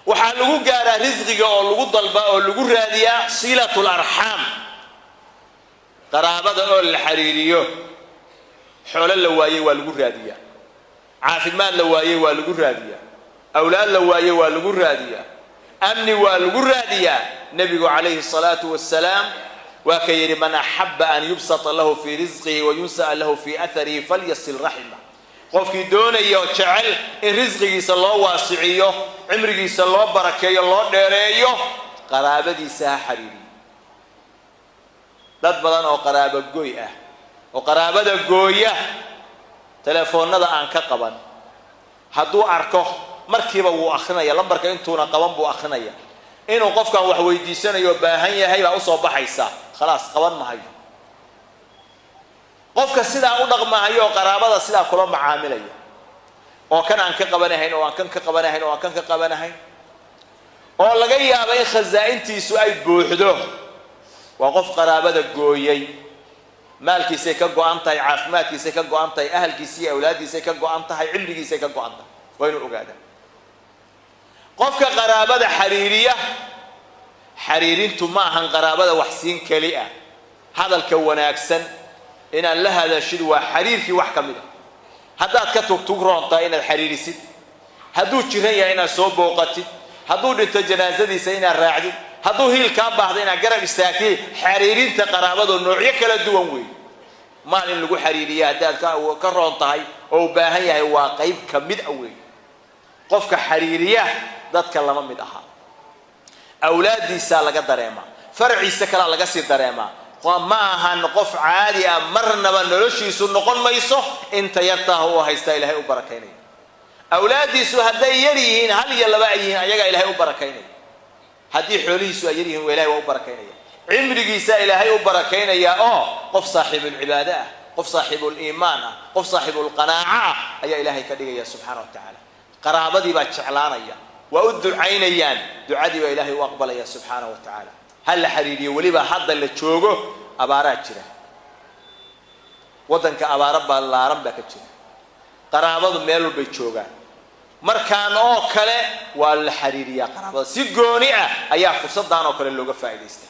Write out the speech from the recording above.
waxaa lagu gaaraa risqiga oo lagu dalba oo lagu raadiyaa silatul arham qaraabada oo la xiriiriyo xoolo la waayay waa lagu raadiyaa caafimaad la waayay waa lagu raadiyaa awlaad la waayay waa lagu raadiyaa amni waa lagu raadiyaa nabigu calayhi salaatu wassalaam waa ka yiri man ahabba an yubsata lahu fi rizqihi wa yunsa lahu fi atharihi falyasil rahimah qofkii doonaya oo jecel in risqigiisa loo waasiciyo cimrigiisa loo barakeeyo loo dheereeyo qaraabadiisa ha xiriiriyo dad badan oo qaraabo gooy ah oo qaraabada gooya telefoonada aan ka qaban hadduu arko markiiba wuu akhrinaya lambarka intuuna qaban buu akhrinaya inuu qofkan wax weydiisanayo baahan yahay baa u soo baxaysa khalaas qaban mahayo qofka sidaa u dhaqmahayo qaraabada sidaa kula macaamilaya oo kan aan ka qabanahayn oo aan kan ka qabanahayn oo aan kan ka qabanahayn oo laga yaabo in khazaa'intiisu ay buuxdo waa qof qaraabada gooyay maalkiisa ka go'an tahay caafimaadkiisa ka go'an tahay ahalkiisa iyo awlaadiisa ka go'an tahay cimrigiisa ka go'an tahay waa inuu ogaadaa qofka qaraabada xiriiriya xiriirintu ma ahan qaraabada wax siin kali ah hadalka wanaagsan inaan la hadashid waa xiriirkii wax kamid ah haddaad ka tugtug roontaa inaad xiriirisid hadduu jiran yahay inaad soo booqatid hadduu dhinto janaasadiisa inaad raacdid hadduu hiil kaa baahdo inaad garab istaagtid xiriirinta qaraabadu noocyo kala duwan weey maalin lagu xiriiriya haddaad ka roon tahay oo u baahan yahay waa qayb ka mid ah weey qofka xiriiriya dadka lama mid aha awlaadiisa laga dareema farciisa kala laga sii dareema ma ahan qof caadi ah marnaba noloshiisu noqon mayso inta yartaa oo haysta ilaahay u barakaynay awlaadiisu haday yar yihiin hal iyo laba yihiin ayaga ilaahay u barakaynay hadii xoolihiisu ay yar yihiin ilaahay waa u barakaynay cimrigiisa ilaahay u barakaynaya oo qof saaxiibul cibaada ah qof saaxiibul iimaan ah qof saaxiibul qanaaca ayaa ilaahay ka dhigaya subhanahu wa ta'ala qaraabadii baa jeclaanaya waa u ducaynayaan ducadii waa ilaahay u aqbalaya subhanahu wa ta'ala هل حريري وليبا حد اللي تشوجو أبارات جرا وطن كأبارات باللارم بكتير قرابة ميلو بيتشوجا مركان أو كله والحريري قرابة سيجونية أيها فرصة دانو كله اللي جفايديسته